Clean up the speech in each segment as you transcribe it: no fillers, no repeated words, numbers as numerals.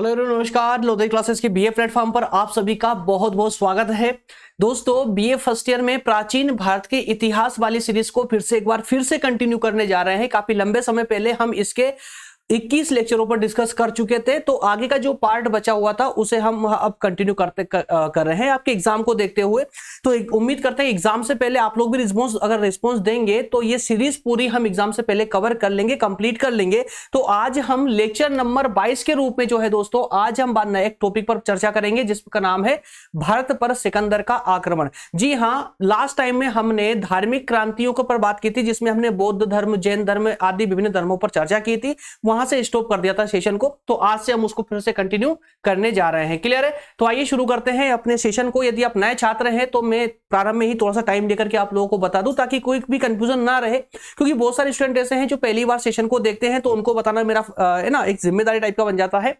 Hello everyone, नमस्कार। लोधई classes के BA platform पर आप सभी का बहुत बहुत स्वागत है। दोस्तों, बीए फर्स्ट ईयर में प्राचीन भारत के इतिहास वाली सीरीज को एक बार फिर से कंटिन्यू करने जा रहे हैं। काफी लंबे समय पहले हम इसके 21 लेक्चरों पर डिस्कस कर चुके थे, तो आगे का जो पार्ट बचा हुआ था उसे हम अब कंटिन्यू कर रहे हैं आपके एग्जाम को देखते हुए। तो उम्मीद करते हैं एग्जाम से पहले आप लोग भी अगर रिस्पॉन्स देंगे तो ये सीरीज पूरी हम एग्जाम से पहले कवर कर लेंगे, कंप्लीट कर लेंगे। तो आज हम लेक्चर नंबर 22 के रूप में जो है दोस्तों, आज हम एक टॉपिक पर चर्चा करेंगे जिसका नाम है भारत पर सिकंदर का आक्रमण। जी हाँ, लास्ट टाइम में हमने धार्मिक क्रांतियों के पर बात की थी, जिसमें हमने बौद्ध धर्म, जैन धर्म आदि विभिन्न धर्मों पर चर्चा की थी। वहां से स्टॉप कर दिया था सेशन को, तो आज से हम उसको फिर से कंटिन्यू करने जा रहे हैं। क्लियर है? तो आइए शुरू करते हैं अपने सेशन को। यदि आप नए छात्र हैं तो मैं प्रारंभ में ही थोड़ा सा टाइम लेकर के आप लोगों को बता दूं, ताकि कोई भी कंफ्यूजन ना रहे, क्योंकि बहुत सारे स्टूडेंट ऐसे हैं जो पहली बार सेशन को देखते हैं, तो उनको बताना मेरा है ना एक जिम्मेदारी टाइप का बन जाता है।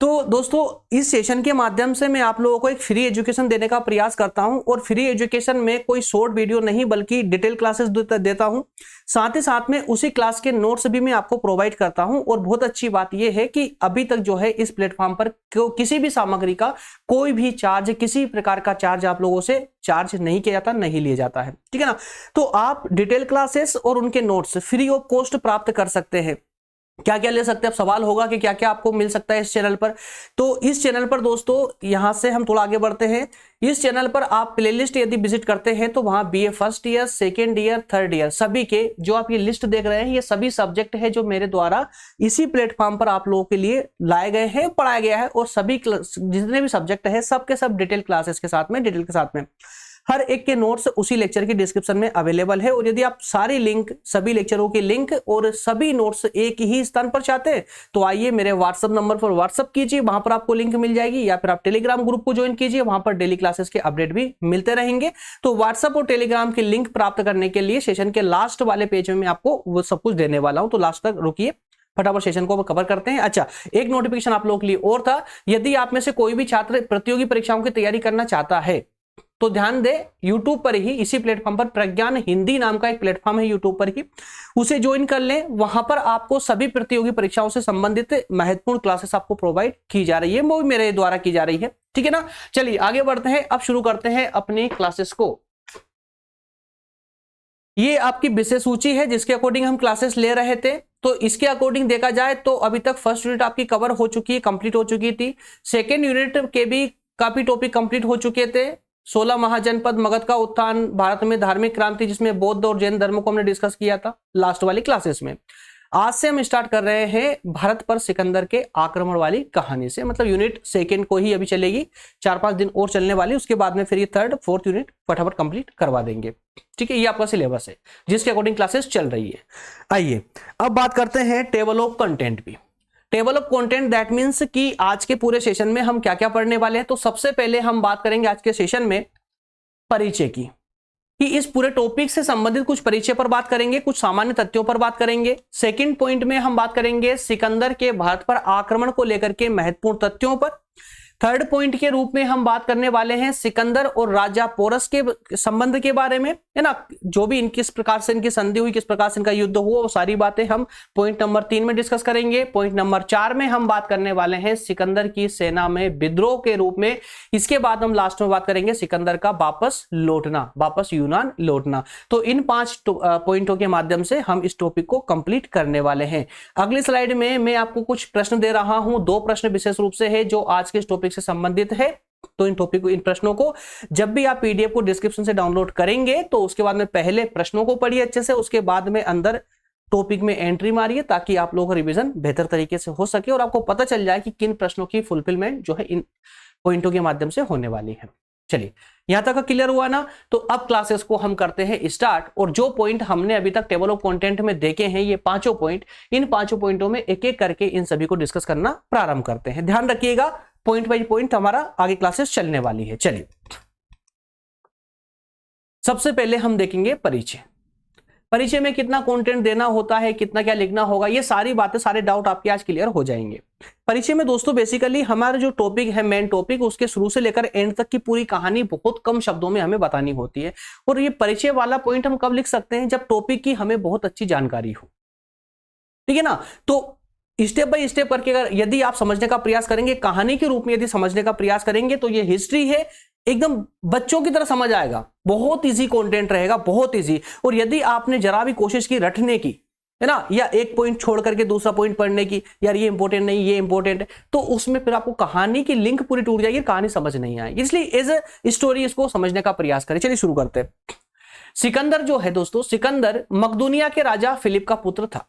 तो दोस्तों, इस सेशन के माध्यम से मैं आप लोगों को एक फ्री एजुकेशन देने का प्रयास करता हूं, और फ्री एजुकेशन में कोई शॉर्ट वीडियो नहीं बल्कि डिटेल क्लासेस देता हूं। साथ ही साथ में उसी क्लास के नोट्स भी मैं आपको प्रोवाइड करता हूं। और बहुत अच्छी बात यह है कि अभी तक जो है इस प्लेटफॉर्म पर किसी भी सामग्री का कोई भी चार्ज, किसी प्रकार का चार्ज आप लोगों से चार्ज नहीं किया जाता, नहीं लिया जाता है। ठीक है ना? तो आप डिटेल क्लासेस और उनके नोट्स फ्री ऑफ कॉस्ट प्राप्त कर सकते हैं। क्या क्या ले सकते हैं? अब सवाल होगा कि क्या क्या आपको मिल सकता है इस चैनल पर। तो इस चैनल पर दोस्तों, यहां से हम थोड़ा आगे बढ़ते हैं। इस चैनल पर आप प्लेलिस्ट यदि विजिट करते हैं तो वहां BA first year, second year, third year सभी के जो आप ये लिस्ट देख रहे हैं, ये सभी सब्जेक्ट है जो मेरे द्वारा इसी प्लेटफॉर्म पर आप लोगों के लिए लाए गए हैं, पढ़ाया गया है। और सभी जितने भी सब्जेक्ट है सबके सब डिटेल क्लासेस के साथ में, डिटेल के साथ में हर एक के नोट्स उसी लेक्चर की डिस्क्रिप्शन में अवेलेबल है। और यदि आप सारी लिंक, सभी लेक्चरों की लिंक और सभी नोट्स एक ही स्थान पर चाहते हैं तो आइए मेरे व्हाट्सएप नंबर पर व्हाट्सएप कीजिए, वहां पर आपको लिंक मिल जाएगी। या फिर आप टेलीग्राम ग्रुप को ज्वाइन कीजिए, वहां पर डेली क्लासेस के अपडेट भी मिलते रहेंगे। तो व्हाट्सएप और टेलीग्राम की लिंक प्राप्त करने के लिए सेशन के लास्ट वाले पेज में मैं आपको वो सब कुछ देने वाला हूं, तो लास्ट तक रुकिए, फटाफट सेशन को कवर करते हैं। अच्छा, एक नोटिफिकेशन आप लोगों के लिए और था। यदि आप में से कोई भी छात्र प्रतियोगी परीक्षाओं की तैयारी करना चाहता है तो ध्यान दे, YouTube पर ही, इसी प्लेटफॉर्म पर प्रज्ञान हिंदी नाम का एक प्लेटफॉर्म है YouTube पर ही, उसे ज्वाइन कर लें। वहां पर आपको सभी प्रतियोगी परीक्षाओं से संबंधित महत्वपूर्ण क्लासेस आपको प्रोवाइड की जा रही है, वो भी मेरे द्वारा की जा रही है। ठीक है ना? चलिए आगे बढ़ते हैं, अब शुरू करते हैं अपनी क्लासेस को। ये आपकी विषय सूची है जिसके अकॉर्डिंग हम क्लासेस ले रहे थे। तो इसके अकॉर्डिंग देखा जाए तो अभी तक फर्स्ट यूनिट आपकी कवर हो चुकी है, कंप्लीट हो चुकी थी। सेकेंड यूनिट के भी काफी टॉपिक कंप्लीट हो चुके थे। 16 महाजनपद, मगध का उत्थान, भारत में धार्मिक क्रांति, जिसमें बौद्ध और जैन धर्म को हमने डिस्कस किया था लास्ट वाली क्लासेस में। आज से हम स्टार्ट कर रहे हैं भारत पर सिकंदर के आक्रमण वाली कहानी से। मतलब यूनिट सेकेंड को ही अभी चलेगी, 4-5 दिन और चलने वाली, उसके बाद में फिर ये थर्ड फोर्थ यूनिट फटाफट कंप्लीट करवा देंगे। ठीक है, ये आपका सिलेबस है जिसके अकॉर्डिंग क्लासेस चल रही है। आइए अब बात करते हैं टेबल ऑफ कंटेंट भी। Table of content that means कि आज के पूरे सेशन में हम क्या क्या पढ़ने वाले हैं। तो सबसे पहले हम बात करेंगे आज के सेशन में परिचय की, कि इस पूरे टॉपिक से संबंधित कुछ परिचय पर बात करेंगे, कुछ सामान्य तथ्यों पर बात करेंगे। सेकंड पॉइंट में हम बात करेंगे सिकंदर के भारत पर आक्रमण को लेकर के महत्वपूर्ण तथ्यों पर। थर्ड पॉइंट के रूप में हम बात करने वाले हैं सिकंदर और राजा पोरस के संबंध के बारे में, है ना, जो भी किस प्रकार से इनकी संधि हुई, किस प्रकार से इनका युद्ध हुआ, वो सारी बातें हम पॉइंट नंबर 3 में डिस्कस करेंगे। पॉइंट नंबर 4 में हम बात करने वाले हैं सिकंदर की सेना में विद्रोह के रूप में। इसके बाद हम लास्ट में बात करेंगे सिकंदर का वापस लौटना, वापस यूनान लौटना। तो इन 5 पॉइंटों के माध्यम से हम इस टॉपिक को कंप्लीट करने वाले हैं। अगली स्लाइड में मैं आपको कुछ प्रश्न दे रहा हूं, 2 प्रश्न विशेष रूप से है जो आज के टॉपिक से संबंधित है। तो इन प्रश्नों को जब भी आप पीडीएफ को डिस्क्रिप्शन से डाउनलोड करेंगे तो उसके बाद में पहले प्रश्नों को पढ़िए अच्छे से, उसके बाद में अंदर टॉपिक में एंट्री मारिए, ताकि आप लोगों का रिवीजन बेहतर तरीके से हो सके और आपको पता चल जाए कि किन प्रश्नों की फुलफिलमेंट जो है इन पॉइंटों के माध्यम से होने वाली है। चलिए, यहां तक क्लियर हुआ ना? तो अब क्लासेस को हम करते हैं स्टार्ट। और जो पॉइंट हमने अभी तक टेबल ऑफ कंटेंट में देखे हैं, ये 5 पॉइंट, इन 5 पॉइंटों में एक एक करके इन सभी को डिस्कस करना प्रारंभ करते हैं। ध्यान रखिएगा, पॉइंट बाय पॉइंट हमारा आगे क्लासेस चलने वाली है। चलिए, सबसे पहले हम देखेंगे परिचय। परिचय में कितना कंटेंट देना होता है, कितना क्या लिखना होगा, ये सारी बातें, सारे डाउट आपके आज क्लियर हो जाएंगे। परिचय में दोस्तों बेसिकली हमारा जो टॉपिक है, मेन टॉपिक, उसके शुरू से लेकर एंड तक की पूरी कहानी बहुत कम शब्दों में हमें बतानी होती है। और ये परिचय वाला पॉइंट हम कब लिख सकते हैं? जब टॉपिक की हमें बहुत अच्छी जानकारी हो। ठीक है ना? तो स्टेप बाय स्टेप करके अगर यदि आप समझने का प्रयास करेंगे, कहानी के रूप में यदि समझने का प्रयास करेंगे, तो ये हिस्ट्री है, एकदम बच्चों की तरह समझ आएगा। बहुत इजी कंटेंट रहेगा, बहुत इजी। और यदि आपने जरा भी कोशिश की रटने की, है ना, या एक पॉइंट छोड़ करके दूसरा पॉइंट पढ़ने की, यार ये इंपॉर्टेंट नहीं, ये इंपॉर्टेंट है, तो उसमें फिर आपको कहानी की लिंक पूरी टूट जाएगी, कहानी समझ नहीं आएगी। इसलिए एज ए स्टोरी इसको समझने का प्रयास करें। चलिए शुरू करते हैं। सिकंदर जो है दोस्तों, सिकंदर मकदूनिया के राजा फिलिप का पुत्र था।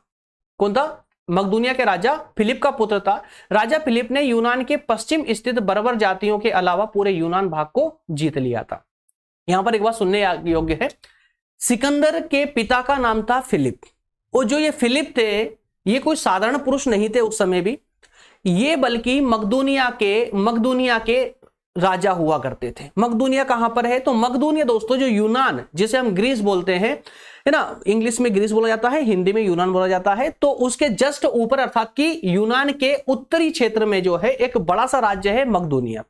कौन था? मकदूनिया के राजा फिलिप का पुत्र था। राजा फिलिप ने यूनान के पश्चिम स्थित बर्बर जातियों के अलावा पूरे यूनान भाग को जीत लिया था। यहां पर एक बात सुनने योग्य है, सिकंदर के पिता का नाम था फिलिप, और जो ये फिलिप थे ये कोई साधारण पुरुष नहीं थे उस समय भी, ये बल्कि मकदूनिया के राजा हुआ करते थे। मकदूनिया कहां पर है? तो मकदूनिया दोस्तों जो यूनान, जिसे हम ग्रीस बोलते हैं, है ना, इंग्लिश में ग्रीस बोला जाता है, हिंदी में यूनान बोला जाता है, तो उसके जस्ट ऊपर अर्थात कि यूनान के उत्तरी क्षेत्र में जो है एक बड़ा सा राज्य है मकदूनिया।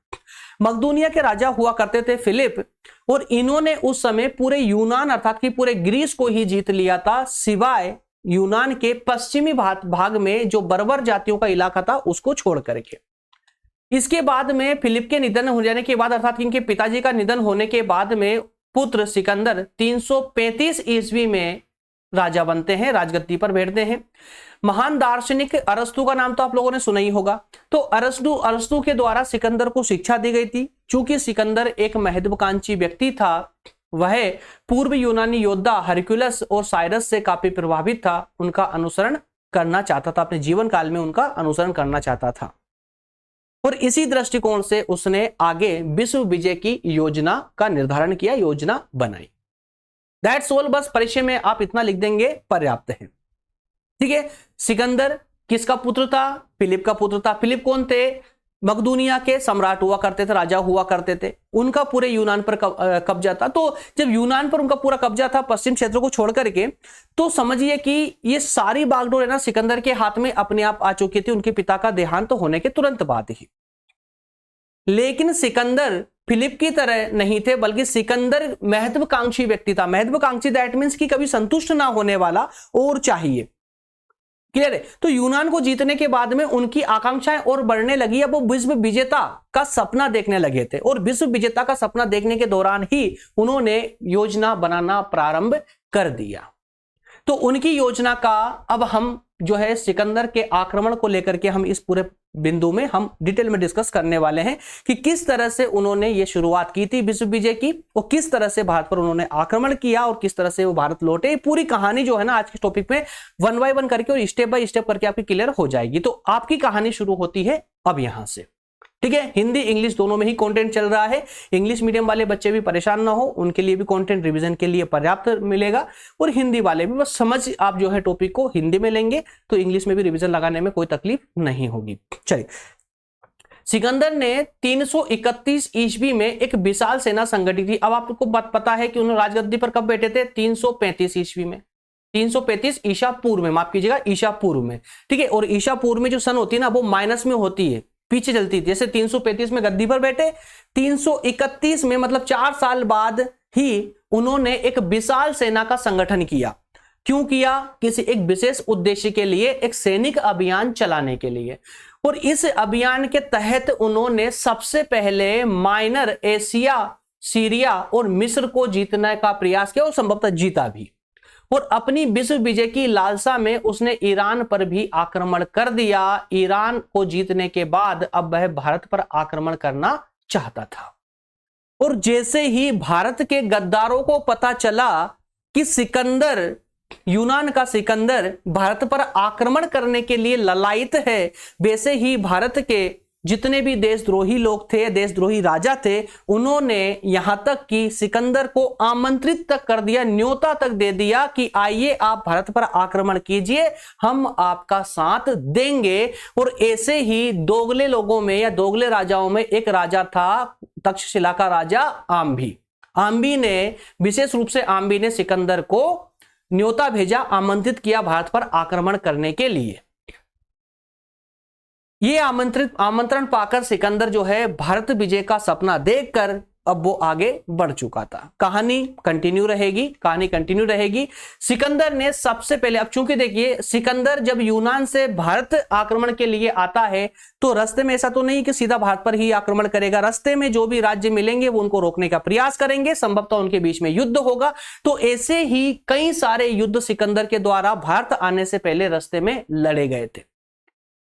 मकदूनिया के राजा हुआ करते थे फिलिप, और इन्होंने उस समय पूरे यूनान अर्थात कि पूरे ग्रीस को ही जीत लिया था, सिवाय यूनान के पश्चिमी भाग में जो बर्बर जातियों का इलाका था उसको छोड़ करके। इसके बाद में फिलिप के निधन हो जाने के बाद अर्थात इनके पिताजी का निधन होने के बाद में पुत्र सिकंदर 335 ईस्वी में राजा बनते हैं, राजगद्दी पर बैठते हैं। महान दार्शनिक अरस्तु का नाम तो आप लोगों ने सुना ही होगा। तो अरस्तु के द्वारा सिकंदर को शिक्षा दी गई थी। चूंकि सिकंदर एक महत्वाकांक्षी व्यक्ति था, वह पूर्व यूनानी योद्धा हरक्युलस और साइरस से काफी प्रभावित था, उनका अनुसरण करना चाहता था, अपने जीवन काल में उनका अनुसरण करना चाहता था, और इसी दृष्टिकोण से उसने आगे विश्व विजय की योजना का निर्धारण किया, योजना बनाई। दैट्स ऑल, बस परिचय में आप इतना लिख देंगे पर्याप्त है। ठीक है, सिकंदर किसका पुत्र था? फिलिप का पुत्र था। फिलिप कौन थे? मकदूनिया के सम्राट हुआ करते थे, राजा हुआ करते थे। उनका पूरे यूनान पर कब्जा था। तो जब यूनान पर उनका पूरा कब्जा था पश्चिम क्षेत्रों को छोड़ करके, तो समझिए कि ये सारी बागडोर है ना सिकंदर के हाथ में अपने आप आ चुकी थी, उनके पिता का देहांत होने के तुरंत बाद ही। लेकिन सिकंदर फिलिप की तरह नहीं थे, बल्कि सिकंदर महत्वाकांक्षी व्यक्ति था। महत्वाकांक्षी दैट मींस कि कभी संतुष्ट ना होने वाला, और चाहिए। क्लियर है? तो यूनान को जीतने के बाद में उनकी आकांक्षाएं और बढ़ने लगी। अब वो विश्व विजेता का सपना देखने लगे थे, और विश्व विजेता का सपना देखने के दौरान ही उन्होंने योजना बनाना प्रारंभ कर दिया। तो उनकी योजना का अब हम जो है सिकंदर के आक्रमण को लेकर के हम इस पूरे बिंदु में हम डिटेल में डिस्कस करने वाले हैं कि किस तरह से उन्होंने ये शुरुआत की थी विश्व विजय की, और किस तरह से भारत पर उन्होंने आक्रमण किया, और किस तरह से वो भारत लौटे। पूरी कहानी जो है ना आज के टॉपिक में 1 बाय 1 करके और स्टेप बाय स्टेप करके आपकी क्लियर हो जाएगी। तो आपकी कहानी शुरू होती है अब यहां से। ठीक है, हिंदी इंग्लिश दोनों में ही कंटेंट चल रहा है। इंग्लिश मीडियम वाले बच्चे भी परेशान ना हो, उनके लिए भी कंटेंट रिवीजन के लिए पर्याप्त मिलेगा, और हिंदी वाले भी बस समझ आप जो है टॉपिक को हिंदी में लेंगे तो इंग्लिश में भी रिवीजन लगाने में कोई तकलीफ नहीं होगी। चलिए, सिकंदर ने 331 ईस्वी में एक विशाल सेना संगठित की। अब आपको बात पता है कि उन्होंने राजगद्दी पर कब बैठे थे? 335 ईस्वी में, 335 ईसा पूर्व में, माफ कीजिएगा ईसा पूर्व में। ठीक है, और ईसा पूर्व में जो सन होती है ना वो माइनस में होती है, पीछे चलती थी। जैसे 335 में गद्दी पर बैठे, 331 में मतलब 4 साल बाद ही उन्होंने एक विशाल सेना का संगठन किया। क्यों किया? किसी एक विशेष उद्देश्य के लिए, एक सैनिक अभियान चलाने के लिए। और इस अभियान के तहत उन्होंने सबसे पहले माइनर एशिया, सीरिया और मिस्र को जीतने का प्रयास किया, और संभवतः जीता भी। और अपनी विश्व विजय की लालसा में उसने ईरान पर भी आक्रमण कर दिया। ईरान को जीतने के बाद अब वह भारत पर आक्रमण करना चाहता था। और जैसे ही भारत के गद्दारों को पता चला कि सिकंदर, यूनान का सिकंदर भारत पर आक्रमण करने के लिए ललायित है, वैसे ही भारत के जितने भी देशद्रोही लोग थे, देशद्रोही राजा थे, उन्होंने यहां तक कि सिकंदर को आमंत्रित तक कर दिया, न्योता तक दे दिया कि आइए आप भारत पर आक्रमण कीजिए, हम आपका साथ देंगे। और ऐसे ही दोगले लोगों में या दोगले राजाओं में एक राजा था, तक्षशिला का राजा आम्भी। आम्भी ने, विशेष रूप से आम्भी ने सिकंदर को न्योता भेजा, आमंत्रित किया भारत पर आक्रमण करने के लिए। ये आमंत्रण पाकर सिकंदर जो है भारत विजय का सपना देखकर अब वो आगे बढ़ चुका था। कहानी कंटिन्यू रहेगी। सिकंदर ने सबसे पहले, अब चूंकि देखिए सिकंदर जब यूनान से भारत आक्रमण के लिए आता है तो रास्ते में ऐसा तो नहीं कि सीधा भारत पर ही आक्रमण करेगा, रास्ते में जो भी राज्य मिलेंगे वो उनको रोकने का प्रयास करेंगे, संभवतः उनके बीच में युद्ध होगा। तो ऐसे ही कई सारे युद्ध सिकंदर के द्वारा भारत आने से पहले रास्ते में लड़े गए थे।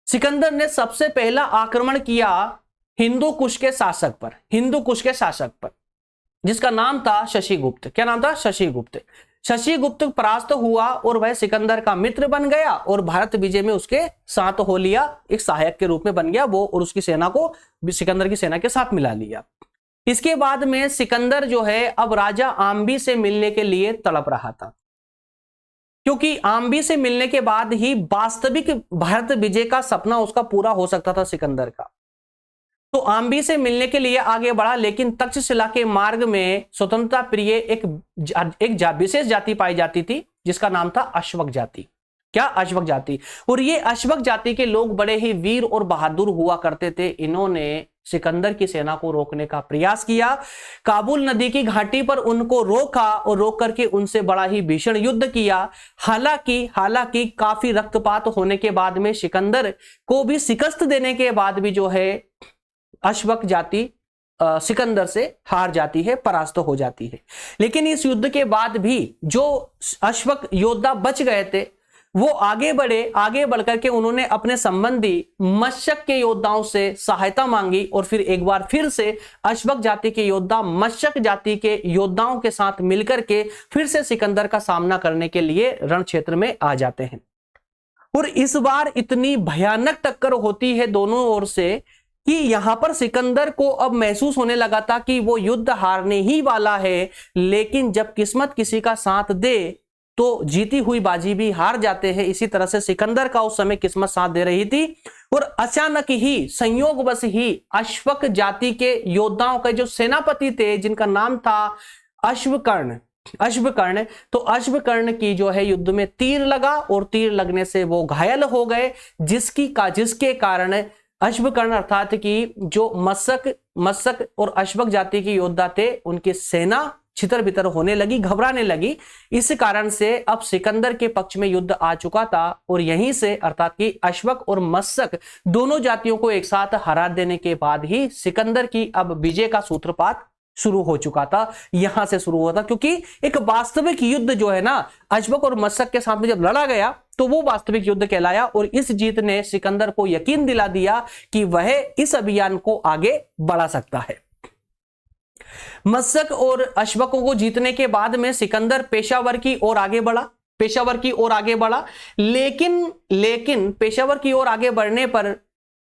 सिकंदर ने सबसे पहला आक्रमण किया हिंदू कुश के शासक पर, जिसका नाम था शशिगुप्त। क्या नाम था? शशिगुप्त। शशिगुप्त परास्त हुआ और वह सिकंदर का मित्र बन गया और भारत विजय में उसके साथ हो लिया, एक सहायक के रूप में बन गया वो, और उसकी सेना को सिकंदर की सेना के साथ मिला लिया। इसके बाद में सिकंदर जो है अब राजा आम्बी से मिलने के लिए तड़प रहा था, क्योंकि आम्बी से मिलने के बाद ही वास्तविक भारत विजय का सपना उसका पूरा हो सकता था सिकंदर का। तो आम्बी से मिलने के लिए आगे बढ़ा, लेकिन तक्षशिला के मार्ग में स्वतंत्रता प्रिय एक विशेष जाति पाई जाती थी जिसका नाम था अश्वक जाति। क्या? अश्वक जाति। और ये अश्वक जाति के लोग बड़े ही वीर और बहादुर हुआ करते थे। इन्होंने सिकंदर की सेना को रोकने का प्रयास किया, काबुल नदी की घाटी पर उनको रोका और रोक करके उनसे बड़ा ही भीषण युद्ध किया। हालांकि काफी रक्तपात होने के बाद में सिकंदर को भी शिकस्त देने के बाद भी जो है अश्वक जाति सिकंदर से हार जाती है, परास्त हो जाती है। लेकिन इस युद्ध के बाद भी जो अश्वक योद्धा बच गए थे वो आगे बढ़ करके उन्होंने अपने संबंधी मशक के योद्धाओं से सहायता मांगी और फिर से अश्वक जाति के योद्धा मशक जाति के योद्धाओं के साथ मिलकर के फिर से सिकंदर का सामना करने के लिए रण क्षेत्र में आ जाते हैं। और इस बार इतनी भयानक टक्कर होती है दोनों ओर से कि यहां पर सिकंदर को अब महसूस होने लगा था कि वो युद्ध हारने ही वाला है, लेकिन जब किस्मत किसी का साथ दे तो जीती हुई बाजी भी हार जाते हैं। इसी तरह से सिकंदर का उस समय किस्मत साथ दे रही थी और अचानक ही संयोगवश ही अश्वक जाति के योद्धाओं के जो सेनापति थे जिनका नाम था अश्वकर्ण, तो अश्वकर्ण की जो है युद्ध में तीर लगा और तीर लगने से वो घायल हो गए, जिसके कारण अश्वकर्ण अर्थात कि जो मशक और अश्वक जाति के योद्धा थे उनकी सेना छितर बितर होने लगी, घबराने लगी। इस कारण से अब सिकंदर के पक्ष में युद्ध आ चुका था और यहीं से अर्थात कि अश्वक और मशक दोनों जातियों को एक साथ हरा देने के बाद ही सिकंदर की अब विजय का सूत्रपात शुरू हो चुका था। यहां से शुरू हुआ था, क्योंकि एक वास्तविक युद्ध जो है ना अश्वक और मशक के साथ में जब लड़ा गया तो वो वास्तविक युद्ध कहलाया और इस जीत ने सिकंदर को यकीन दिला दिया कि वह इस अभियान को आगे बढ़ा सकता है। मशक और अश्वकों को जीतने के बाद में सिकंदर पेशावर की ओर आगे बढ़ा, लेकिन पेशावर की ओर आगे बढ़ने पर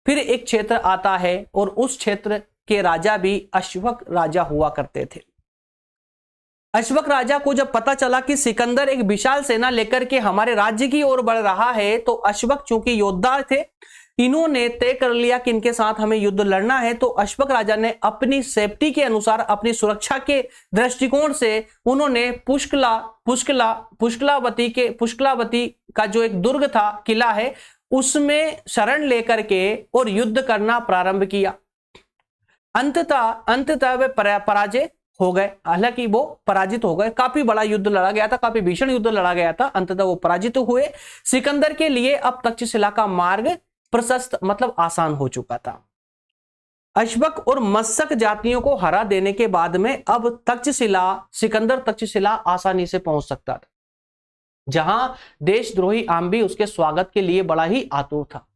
फिर एक क्षेत्र आता है और उस क्षेत्र के राजा भी अश्वक राजा हुआ करते थे। अश्वक राजा को जब पता चला कि सिकंदर एक विशाल सेना लेकर के हमारे राज्य की ओर बढ़ रहा है, तो अश्वक चूंकि योद्धा थे, इन्होंने तय कर लिया कि इनके साथ हमें युद्ध लड़ना है। तो अश्वक राजा ने अपनी सेफ्टी के अनुसार, अपनी सुरक्षा के दृष्टिकोण से उन्होंने पुष्कलावती का जो एक दुर्ग था, किला है, उसमें शरण लेकर के और युद्ध करना प्रारंभ किया। अंततः वे पराजय हो गए। हालांकि वो पराजित हो गए, काफी बड़ा युद्ध लड़ा गया था, काफी भीषण युद्ध लड़ा गया था, अंततः वो पराजित हुए। सिकंदर के लिए अब तक्षशिला का मार्ग प्रशस्त मतलब आसान हो चुका था। अश्वक और मशक जातियों को हरा देने के बाद में अब सिकंदर तक्षशिला आसानी से पहुंच सकता था, जहां देशद्रोही आम्बी उसके स्वागत के लिए बड़ा ही आतुर था।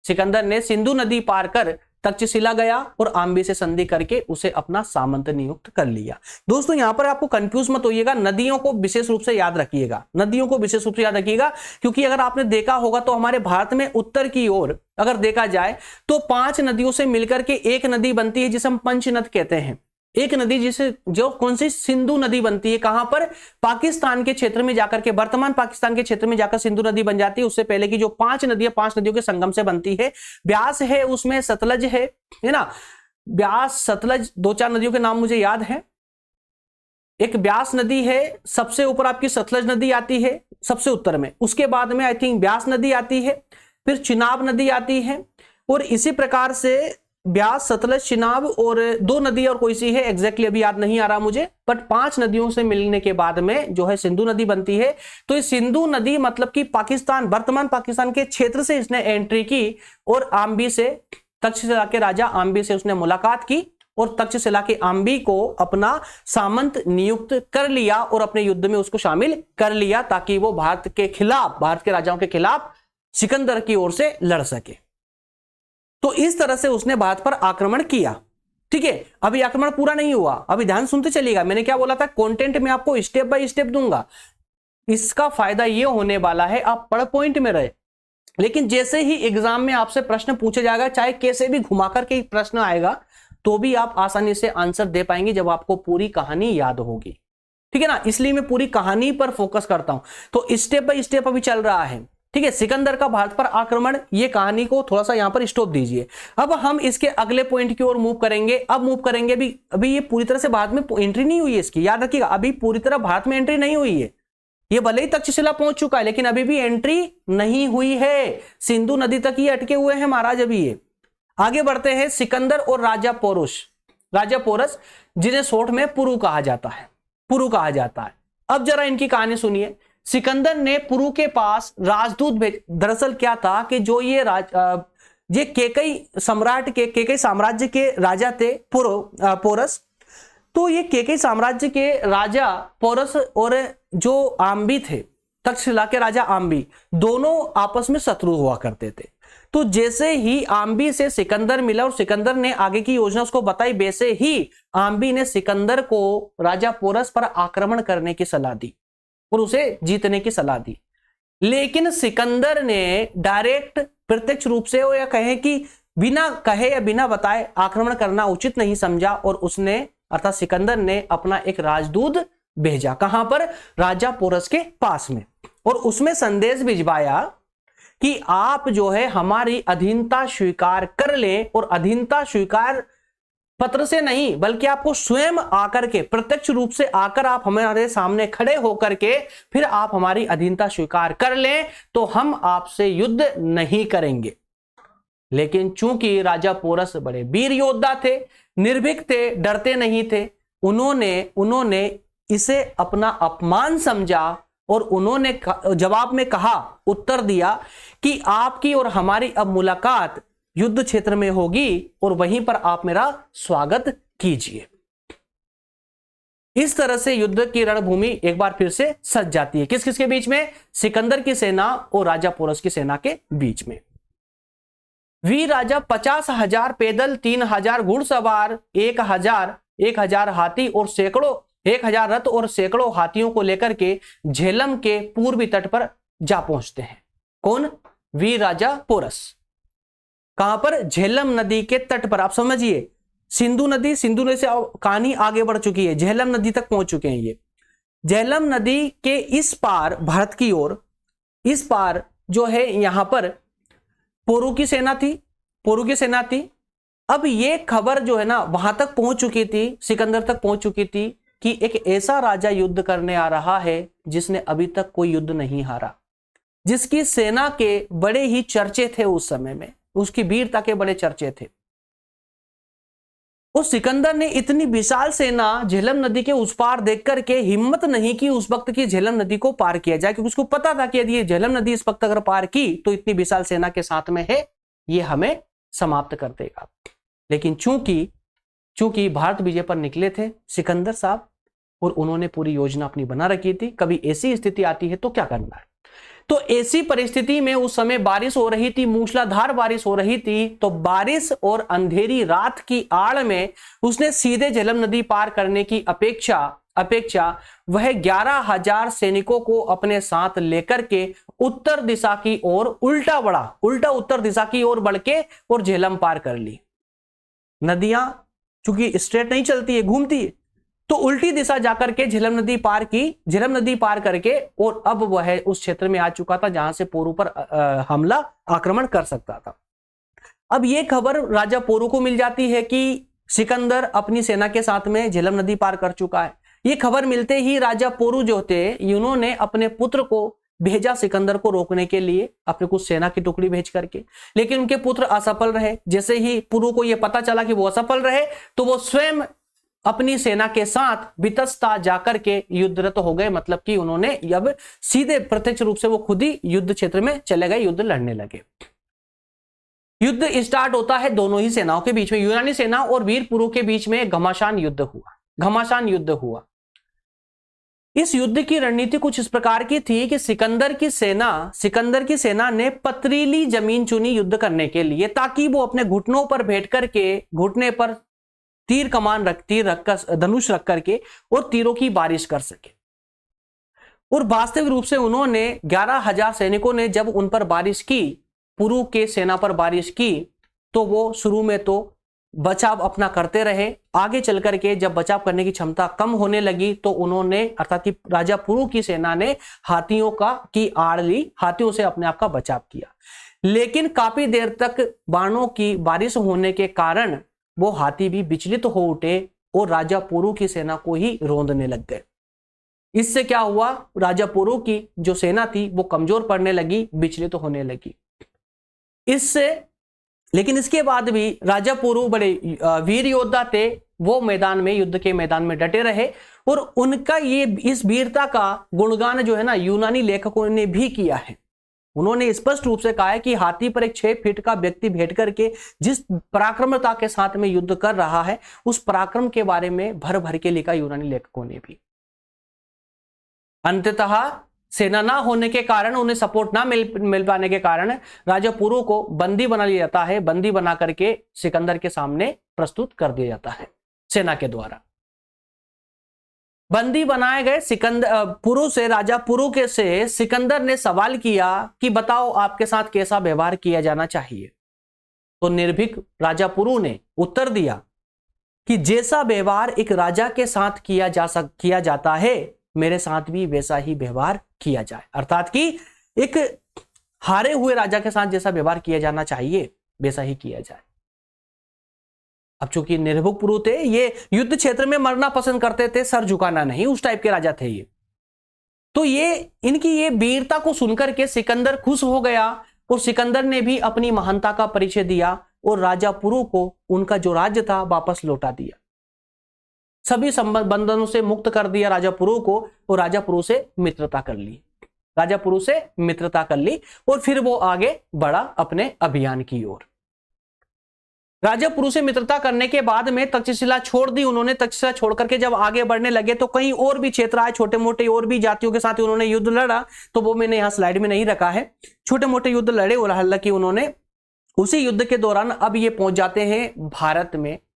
सिकंदर ने सिंधु नदी पार कर तक्षशिला गया और आम्बी से संधि करके उसे अपना सामंत नियुक्त कर लिया। दोस्तों यहां पर आपको कंफ्यूज मत होइएगा, नदियों को विशेष रूप से याद रखिएगा, क्योंकि अगर आपने देखा होगा तो हमारे भारत में उत्तर की ओर अगर देखा जाए तो 5 नदियों से मिलकर के एक नदी बनती है जिसे हम पंचनद कहते हैं। एक नदी जो कौन सी? सिंधु नदी बनती है। कहां पर? पाकिस्तान के क्षेत्र में जाकर के, वर्तमान पाकिस्तान के क्षेत्र में जाकर सिंधु नदी बन जाती है। उससे पहले की जो 5 नदियों के संगम से बनती है। ब्यास है, उसमें सतलज है ना, ब्यास सतलज 2-4 नदियों के नाम मुझे याद है। एक ब्यास नदी है, सबसे ऊपर आपकी सतलज नदी आती है सबसे उत्तर में, उसके बाद में आई थिंक ब्यास नदी आती है, फिर चिनाब नदी आती है और इसी प्रकार से ब्यास, सतलज, चिनाब और 2 नदी और कोई सी है एग्जैक्टली अभी याद नहीं आ रहा मुझे, बट 5 नदियों से मिलने के बाद में जो है सिंधु नदी बनती है। तो ये सिंधु नदी मतलब कि पाकिस्तान, वर्तमान पाकिस्तान के क्षेत्र से इसने एंट्री की और आम्बी से, तक्षशिला के राजा आम्बी से उसने मुलाकात की और तक्षशिला के आम्बी को अपना सामंत नियुक्त कर लिया और अपने युद्ध में उसको शामिल कर लिया ताकि वो भारत के खिलाफ, भारत के राजाओं के खिलाफ सिकंदर की ओर से लड़ सके। तो इस तरह से उसने भारत पर आक्रमण किया। ठीक है, अभी आक्रमण पूरा नहीं हुआ, अभी ध्यान सुनते चलिएगा। मैंने क्या बोला था, कंटेंट में आपको स्टेप बाय स्टेप दूंगा। इसका फायदा यह होने वाला है आप पढ़ पॉइंट में रहे, लेकिन जैसे ही एग्जाम में आपसे प्रश्न पूछा जाएगा, चाहे कैसे भी घुमाकर के प्रश्न आएगा, तो भी आप आसानी से आंसर दे पाएंगे जब आपको पूरी कहानी याद होगी। ठीक है ना, इसलिए मैं पूरी कहानी पर फोकस करता हूं। तो स्टेप बाय स्टेप अभी चल रहा है। ठीक है, सिकंदर का भारत पर आक्रमण, ये कहानी को थोड़ा सा यहां पर स्टॉप दीजिए। अब हम इसके अगले पॉइंट की ओर मूव करेंगे। अब मूव करेंगे, अभी ये पूरी तरह से भारत में एंट्री नहीं हुई है इसकी, याद रखिएगा, अभी पूरी तरह भारत में एंट्री नहीं हुई है। ये भले ही तक्षशिला पहुंच चुका है लेकिन अभी भी एंट्री नहीं हुई है, सिंधु नदी तक ये अटके हुए हैं महाराज अभी ये। आगे बढ़ते हैं, सिकंदर और राजा पोरस, जिन्हें शॉर्ट में पुरु कहा जाता है, पुरु कहा जाता है। अब जरा इनकी कहानी सुनिए। सिकंदर ने पुरु के पास राजदूत भेज, दरअसल क्या था कि जो ये केकई साम्राज्य के राजा थे पोरस, तो ये केकई साम्राज्य के राजा पोरस और जो आम्बी थे, तक्षशिला के राजा आम्बी, दोनों आपस में शत्रु हुआ करते थे। तो जैसे ही आम्बी से सिकंदर मिला और सिकंदर ने आगे की योजना उसको बताई, वैसे ही आम्बी ने सिकंदर को राजा पोरस पर आक्रमण करने की सलाह दी और उसे जीतने की सलाह दी। लेकिन सिकंदर ने डायरेक्ट, प्रत्यक्ष रूप से या कहे कि बिना कहे या बिना बताए आक्रमण करना उचित नहीं समझा और उसने, अर्थात सिकंदर ने अपना एक राजदूत भेजा। कहां पर? राजा पोरस के पास में, और उसमें संदेश भिजवाया कि आप जो है हमारी अधीनता स्वीकार कर लें, और अधीनता स्वीकार पत्र से नहीं बल्कि आपको स्वयं आकर के, प्रत्यक्ष रूप से आकर आप हमारे सामने खड़े होकर के फिर आप हमारी अधीनता स्वीकार कर लें तो हम आपसे युद्ध नहीं करेंगे। लेकिन चूंकि राजा पोरस बड़े वीर योद्धा थे, निर्भीक थे, डरते नहीं थे, उन्होंने इसे अपना अपमान समझा और उन्होंने जवाब में कहा, उत्तर दिया कि आपकी और हमारी अब मुलाकात युद्ध क्षेत्र में होगी और वहीं पर आप मेरा स्वागत कीजिए। इस तरह से युद्ध की रणभूमि एक बार फिर से सज जाती है। किस किस के बीच में? सिकंदर की सेना और राजा पोरस की सेना के बीच में। वीर राजा 50,000 पैदल, 3,000 घुड़सवार, 1,000 हाथी और 1,000 रथ और सैकड़ों हाथियों को लेकर के झेलम के पूर्वी तट पर जा पहुंचते हैं। कौन? वीर राजा पोरस। कहां पर? झेलम नदी के तट पर। आप समझिए, सिंधु नदी से कहानी आगे बढ़ चुकी है, झेलम नदी तक पहुंच चुके हैं ये। झेलम नदी के इस पार, भारत की ओर इस पार जो है यहां पर पोरू की सेना थी। अब ये खबर जो है ना वहां तक पहुंच चुकी थी, सिकंदर तक पहुंच चुकी थी कि एक ऐसा राजा युद्ध करने आ रहा है जिसने अभी तक कोई युद्ध नहीं हारा, जिसकी सेना के बड़े ही चर्चे थे उस समय में, उसकी वीरता के बड़े चर्चे थे। उस सिकंदर ने इतनी विशाल सेना झेलम नदी के उस पार देख करके हिम्मत नहीं की उस वक्त की झेलम नदी को पार किया जाए, क्योंकि उसको पता था कि यदि ये झेलम नदी इस वक्त अगर पार की तो इतनी विशाल सेना के साथ में है, ये हमें समाप्त कर देगा। लेकिन चूंकि भारत विजय पर निकले थे सिकंदर साहब और उन्होंने पूरी योजना अपनी बना रखी थी, कभी ऐसी स्थिति आती है तो क्या करना है। तो ऐसी परिस्थिति में उस समय बारिश हो रही थी, मूसलाधार बारिश हो रही थी। तो बारिश और अंधेरी रात की आड़ में उसने सीधे झेलम नदी पार करने की अपेक्षा वह 11,000 सैनिकों को अपने साथ लेकर के उत्तर दिशा की ओर उल्टा उत्तर दिशा की ओर बढ़ के और झेलम पार कर ली। नदियां चूंकि स्ट्रेट नहीं चलती है, घूमती है, तो उल्टी दिशा जाकर के झेलम नदी पार की, झेलम नदी पार करके, और अब वह उस क्षेत्र में आ चुका था जहां से पोरू पर हमला आक्रमण कर सकता था। अब यह खबर राजा पोरू को मिल जाती है कि सिकंदर अपनी सेना के साथ में झेलम नदी पार कर चुका है। यह खबर मिलते ही राजा पोरू जो थे, इन्होंने अपने पुत्र को भेजा सिकंदर को रोकने के लिए, अपने कुछ सेना की टुकड़ी भेज करके, लेकिन उनके पुत्र असफल रहे। जैसे ही पुरु को यह पता चला कि वो असफल रहे तो वो स्वयं अपनी सेना के साथ बितस्ता जाकर के युद्धरत हो गए, मतलब कि उन्होंने अब सीधे प्रत्यक्ष रूप से वो खुद ही युद्ध क्षेत्र में चले गए, युद्ध लड़ने लगे। युद्ध स्टार्ट होता है दोनों ही सेनाओं के बीच में, यूनानी सेना और वीर पुरु के बीच में घमासान युद्ध हुआ, घमासान युद्ध हुआ। इस युद्ध की रणनीति कुछ इस प्रकार की थी कि सिकंदर की सेना ने पथरीली जमीन चुनी युद्ध करने के लिए, ताकि वो अपने घुटनों पर बैठ करके, घुटने पर धनुष रख करके और तीरों की बारिश कर सके। और वास्तविक रूप से उन्होंने 11,000 सैनिकों ने जब उन पर बारिश की, पुरु के सेना पर बारिश की, तो वो शुरू में तो बचाव अपना करते रहे। आगे चल करके जब बचाव करने की क्षमता कम होने लगी तो उन्होंने, अर्थात कि राजा पुरु की सेना ने हाथियों की आड़ ली, हाथियों से अपने आप का बचाव किया। लेकिन काफी देर तक बाणों की बारिश होने के कारण वो हाथी भी विचलित हो उठे और राजा पुरु की सेना को ही रौंदने लग गए। इससे क्या हुआ, राजा पुरु की जो सेना थी वो कमजोर पड़ने लगी, विचलित होने लगी। लेकिन इसके बाद भी राजा पुरु बड़े वीर योद्धा थे, वो मैदान में, युद्ध के मैदान में डटे रहे। और उनका इस वीरता का गुणगान जो है ना, यूनानी लेखकों ने भी किया है। उन्होंने स्पष्ट रूप से कहा है कि हाथी पर एक 6 फीट का व्यक्ति बैठ करके जिस पराक्रमता के साथ में युद्ध कर रहा है, उस पराक्रम के बारे में भर भर के लिखा यूनानी लेखकों ने भी। अंततः सेना ना होने के कारण, उन्हें सपोर्ट ना मिल पाने के कारण राजा पुरु को बंदी बना लिया जाता है। बंदी बना करके सिकंदर के सामने प्रस्तुत कर दिया जाता है सेना के द्वारा। बंदी बनाए गए पुरु से, राजा पुरु के से सिकंदर ने सवाल किया कि बताओ आपके साथ कैसा व्यवहार किया जाना चाहिए। तो निर्भीक राजा पुरु ने उत्तर दिया कि जैसा व्यवहार एक राजा के साथ किया जाता है, मेरे साथ भी वैसा ही व्यवहार किया जाए। अर्थात कि एक हारे हुए राजा के साथ जैसा व्यवहार किया जाना चाहिए वैसा ही किया जाए। अब चूंकि निर्भीक पुरु थे, ये युद्ध क्षेत्र में मरना पसंद करते थे, सर झुकाना नहीं, उस टाइप के राजा थे ये। तो इनकी ये वीरता को सुनकर के सिकंदर खुश हो गया और सिकंदर ने भी अपनी महानता का परिचय दिया और राजा पुरु को उनका जो राज्य था वापस लौटा दिया। सभी बंधनों से मुक्त कर दिया राजा पुरु को और राजा पुरु से मित्रता कर ली। और फिर वो आगे बढ़ा अपने अभियान की ओर। राजा पुरु से मित्रता करने के बाद में तक्षशिला छोड़ दी उन्होंने। तक्षशिला छोड़ करके जब आगे बढ़ने लगे तो कहीं और भी क्षेत्र आए, छोटे मोटे और भी जातियों के साथ उन्होंने युद्ध लड़ा। तो वो मैंने यहां स्लाइड में नहीं रखा है। छोटे मोटे युद्ध लड़े और हालांकि उन्होंने उसी युद्ध के दौरान अब ये पहुंच जाते हैं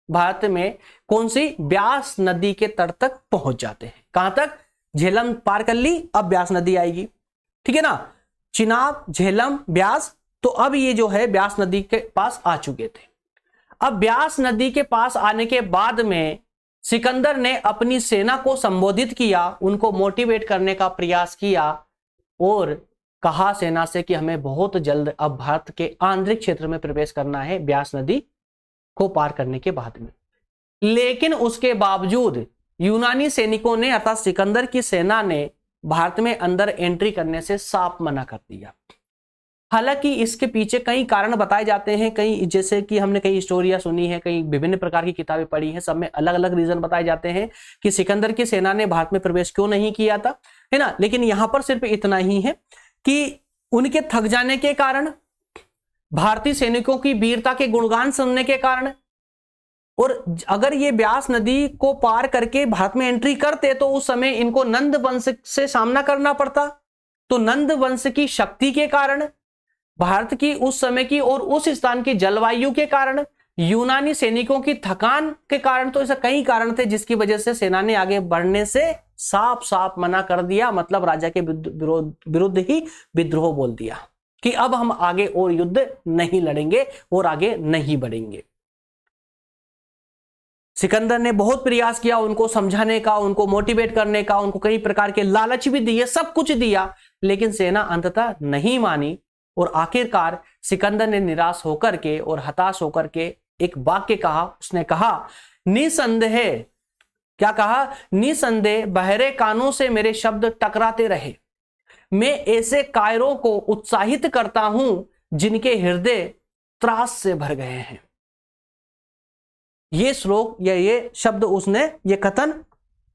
भारत में कौन सी, ब्यास नदी के तट तक पहुंच जाते हैं। कहां तक, झेलम पार कर ली, अब ब्यास नदी आएगी, ठीक है ना, चिनाब, झेलम, ब्यास। तो अब ये जो है ब्यास नदी के पास आ चुके थे। अब ब्यास नदी के पास आने के बाद में सिकंदर ने अपनी सेना को संबोधित किया, उनको मोटिवेट करने का प्रयास किया और कहा सेना से कि हमें बहुत जल्द अब भारत के आंतरिक क्षेत्र में प्रवेश करना है ब्यास नदी को पार करने के बाद में। लेकिन उसके बावजूद यूनानी सैनिकों ने, अर्थात सिकंदर की सेना ने भारत में अंदर एंट्री करने से साफ मना कर दिया। हालांकि इसके पीछे कई कारण बताए जाते हैं, कई, जैसे कि हमने कई स्टोरियां सुनी है, कई विभिन्न प्रकार की किताबें पढ़ी हैं, सब में अलग अलग रीजन बताए जाते हैं कि सिकंदर की सेना ने भारत में प्रवेश क्यों नहीं किया था, है ना। लेकिन यहां पर सिर्फ इतना ही है कि उनके थक जाने के कारण, भारतीय सैनिकों की वीरता के गुणगान सुनने के कारण, और अगर ये ब्यास नदी को पार करके भारत में एंट्री करते तो उस समय इनको नंद वंश से सामना करना पड़ता। तो नंद वंश की शक्ति के कारण, भारत की उस समय की और उस स्थान की जलवायु के कारण, यूनानी सैनिकों की थकान के कारण, तो ऐसा कई कारण थे जिसकी वजह से सेना ने आगे बढ़ने से साफ साफ मना कर दिया। मतलब राजा के विरुद्ध ही विद्रोह बोल दिया कि अब हम आगे और युद्ध नहीं लड़ेंगे और आगे नहीं बढ़ेंगे। सिकंदर ने बहुत प्रयास किया उनको समझाने का, उनको मोटिवेट करने का, उनको कई प्रकार के लालच भी दिए, सब कुछ दिया, लेकिन सेना अंततः नहीं मानी। और आखिरकार सिकंदर ने निराश होकर के और हताश होकर के एक वाक्य कहा। उसने कहा, निसंदेह, क्या कहा, निसंदेह बहरे कानों से मेरे शब्द टकराते रहे, मैं ऐसे कायरों को उत्साहित करता हूं जिनके हृदय त्रास से भर गए हैं। ये श्लोक या ये शब्द उसने, ये कथन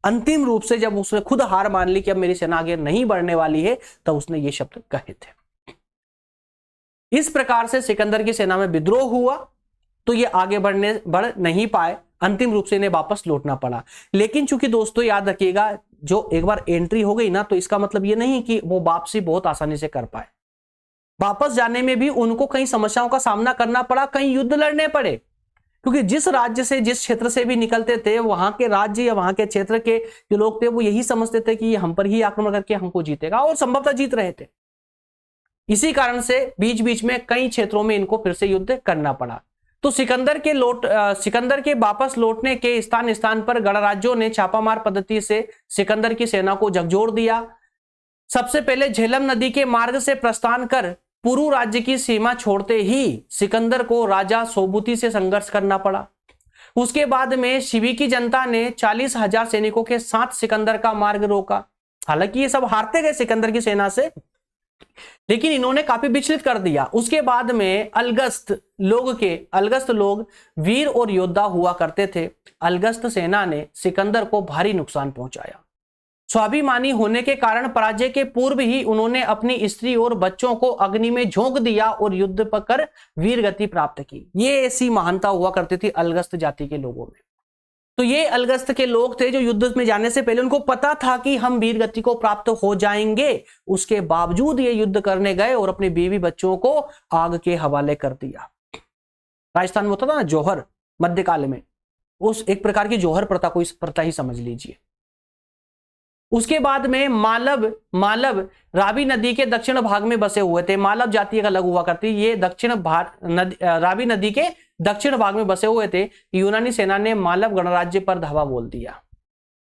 अंतिम रूप से जब उसने खुद हार मान ली कि अब मेरी सेना आगे नहीं बढ़ने वाली है, तब उसने ये शब्द कहे थे। इस प्रकार से सिकंदर की सेना में विद्रोह हुआ तो ये आगे बढ़ नहीं पाए, अंतिम रूप से इन्हें वापस लौटना पड़ा। लेकिन चूंकि दोस्तों याद रखिएगा, जो एक बार एंट्री हो गई ना, तो इसका मतलब ये नहीं कि वो वापसी बहुत आसानी से कर पाए। वापस जाने में भी उनको कई समस्याओं का सामना करना पड़ा, कई युद्ध लड़ने पड़े, क्योंकि जिस राज्य से, जिस क्षेत्र से भी निकलते थे, वहां के राज्य या वहां के क्षेत्र के जो लोग थे वो यही समझते थे कि ये हम पर ही आक्रमण करके हमको जीतेगा, और संभवतः जीत रहे थे। इसी कारण से बीच बीच में कई क्षेत्रों में इनको फिर से युद्ध करना पड़ा। तो सिकंदर के वापस लौटने के स्थान स्थान पर गणराज्यों ने छापामार पद्धति से सिकंदर की सेना को झकझोर दिया। सबसे पहले झेलम नदी के मार्ग से प्रस्थान कर पुरु राज्य की सीमा छोड़ते ही सिकंदर को राजा सोबुती से संघर्ष करना पड़ा। उसके बाद में शिवी की जनता ने 40,000 सैनिकों के साथ सिकंदर का मार्ग रोका। हालांकि ये सब हारते गए सिकंदर की सेना से, लेकिन इन्होंने काफी विचलित कर दिया। उसके बाद में अलगस्त लोग वीर और योद्धा हुआ करते थे। अलगस्त सेना ने सिकंदर को भारी नुकसान पहुंचाया। स्वाभिमानी होने के कारण पराजय के पूर्व ही उन्होंने अपनी स्त्री और बच्चों को अग्नि में झोंक दिया और युद्ध कर वीर गति प्राप्त की। ये ऐसी महानता हुआ करती थी अलगस्त जाति के लोगों में। तो ये अलगस्त के लोग थे जो युद्ध में जाने से पहले उनको पता था कि हम वीर गति को प्राप्त हो जाएंगे, उसके बावजूद ये युद्ध करने गए और अपने बीवी बच्चों को आग के हवाले कर दिया। राजस्थान में होता था ना जौहर, मध्यकाल में, उस एक प्रकार की जौहर प्रथा को इस प्रथा ही समझ लीजिए। उसके बाद में मालव रावी नदी के दक्षिण भाग में बसे हुए थे। मालव जाति अलग हुआ करती, ये रावी नदी के दक्षिण भाग में बसे हुए थे। यूनानी सेना ने मालव गणराज्य पर धावा बोल दिया।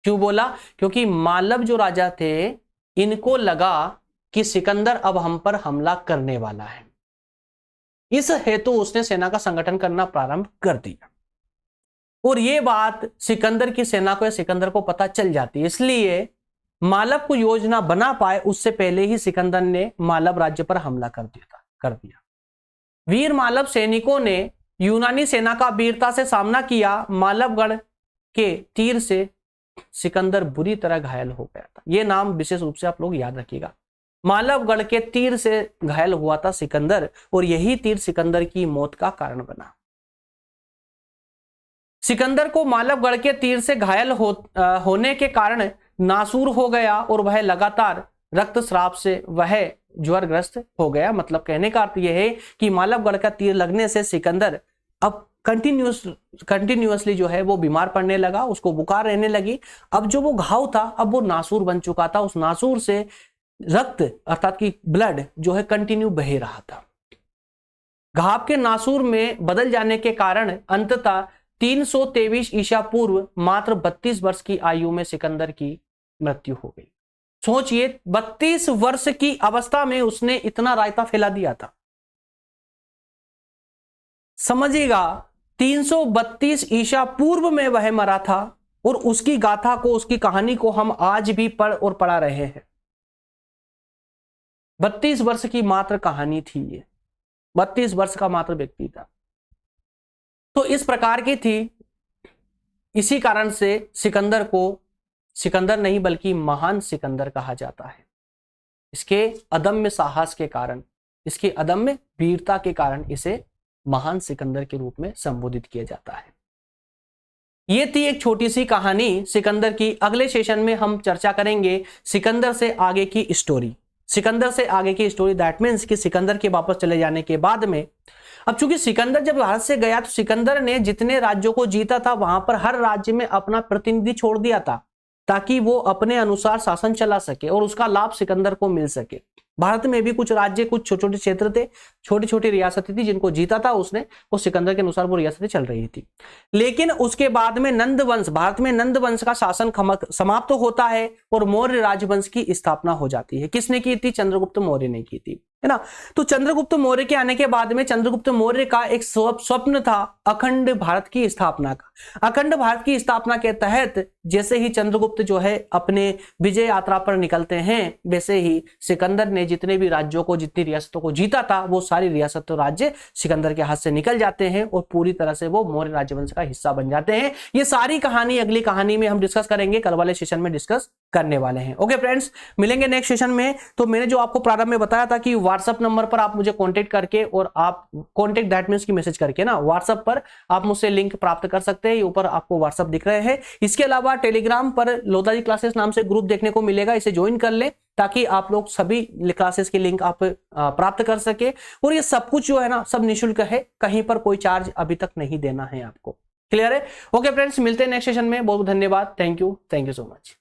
क्यों बोला? क्योंकि मालव जो राजा थे, इनको लगा कि सिकंदर अब हम पर हमला करने वाला है। इस हेतु उसने सेना का संगठन करना प्रारंभ कर दिया, और यह बात सिकंदर की सेना को या सिकंदर को पता चल जाती है। इसलिए मालव को योजना बना पाए उससे पहले ही सिकंदर ने मालव राज्य पर हमला कर दिया। वीर मालव सैनिकों ने यूनानी सेना का वीरता से सामना किया। मालवगढ़ के तीर से सिकंदर बुरी तरह घायल हो गया था। यह नाम विशेष रूप से आप लोग याद रखिएगा। मालवगढ़ के तीर से घायल हुआ था सिकंदर, और यही तीर सिकंदर की मौत का कारण बना। सिकंदर को मालवगढ़ के तीर से घायल होने के कारण नासूर हो गया, और वह लगातार रक्तस्राव से वह ज्वरग्रस्त हो गया। मतलब कहने का अर्थ यह है कि मालवगढ़ का तीर लगने से सिकंदर अब कंटिन्यूअसली जो है वो बीमार पड़ने लगा, उसको बुखार रहने लगी। अब जो वो घाव था, अब वो नासूर बन चुका था। उस नासूर से रक्त अर्थात कि ब्लड जो है कंटिन्यू बह रहा था। घाव के नासूर में बदल जाने के कारण अंततः 323 ईसा पूर्व मात्र 32 वर्ष की आयु में सिकंदर की मृत्यु हो गई। सोचिए, 32 वर्ष की अवस्था में उसने इतना रायता फैला दिया था। समझिएगा, 332 ईसा पूर्व में वह मरा था, और उसकी गाथा को, उसकी कहानी को हम आज भी पढ़ा रहे हैं। 32 वर्ष की मात्र कहानी थी ये, 32 वर्ष का मात्र व्यक्ति था। तो इस प्रकार की थी। इसी कारण से सिकंदर को सिकंदर नहीं बल्कि महान सिकंदर कहा जाता है। इसके अदम्य साहस के कारण, इसकी अदम्य वीरता के कारण इसे महान सिकंदर के रूप में संबोधित किया जाता है। ये थी एक छोटी सी कहानी सिकंदर की। अगले सेशन में हम चर्चा करेंगे सिकंदर से आगे की स्टोरी। सिकंदर से आगे की स्टोरी दैट मीन्स कि सिकंदर के वापस चले जाने के बाद में, अब चूंकि सिकंदर जब भारत से गया तो सिकंदर ने जितने राज्यों को जीता था वहां पर हर राज्य में अपना प्रतिनिधि छोड़ दिया था, ताकि वो अपने अनुसार शासन चला सके और उसका लाभ सिकंदर को मिल सके। भारत में भी कुछ राज्य, कुछ छोटे छोटे क्षेत्र थे, छोटी छोटी रियासतें थी जिनको जीता था उसने, वो सिकंदर के अनुसार वो रियासतें चल रही थी। लेकिन उसके बाद में नंद वंश, भारत में नंद वंश का शासन समाप्त होता है और मौर्य राजवंश की स्थापना हो जाती है। किसने की थी? चंद्रगुप्त मौर्य ने की थी। है ना। तो चंद्रगुप्त मौर्य के आने के बाद में चंद्रगुप्त मौर्य का एक स्वप्न था अखंड भारत की स्थापना का। अखंड भारत की स्थापना के तहत जैसे ही चंद्रगुप्त जो है अपने विजय यात्रा पर निकलते हैं, वैसे ही सिकंदर ने जितने भी राज्यों को, जितनी रियासतों को जीता था, वो सारी रियासत और राज्य सिकंदर के हाथ से निकल जाते हैं और पूरी तरह से वो मौर्य राजवंश का हिस्सा बन जाते हैं। ये सारी कहानी अगली कहानी में हम डिस्कस करेंगे, कल वाले सेशन में डिस्कस करने वाले हैं। ओके फ्रेंड्स, मिलेंगे नेक्स्ट सेशन में। तो मैंने जो आपको प्रारंभ में बताया था कि व्हाट्सएप नंबर पर आप मुझे कांटेक्ट करके, और आप कांटेक्ट दैट मींस की मैसेज करके ना व्हाट्सएप पर आप मुझसे लिंक प्राप्त कर सकते हैं। ये ऊपर आपको व्हाट्सएप दिख रहे हैं। इसके अलावा टेलीग्राम पर लोधाजी क्लासेस नाम से ग्रुप देखने को मिलेगा, इसे ज्वाइन कर ले ताकि आप लोग सभी क्लासेस की लिंक आप प्राप्त कर सके। और ये सब कुछ जो है ना, सब निःशुल्क है, कहीं पर कोई चार्ज अभी तक नहीं देना है आपको। क्लियर है? ओके फ्रेंड्स, मिलते हैं नेक्स्ट सेशन में। बहुत धन्यवाद। Thank you so much.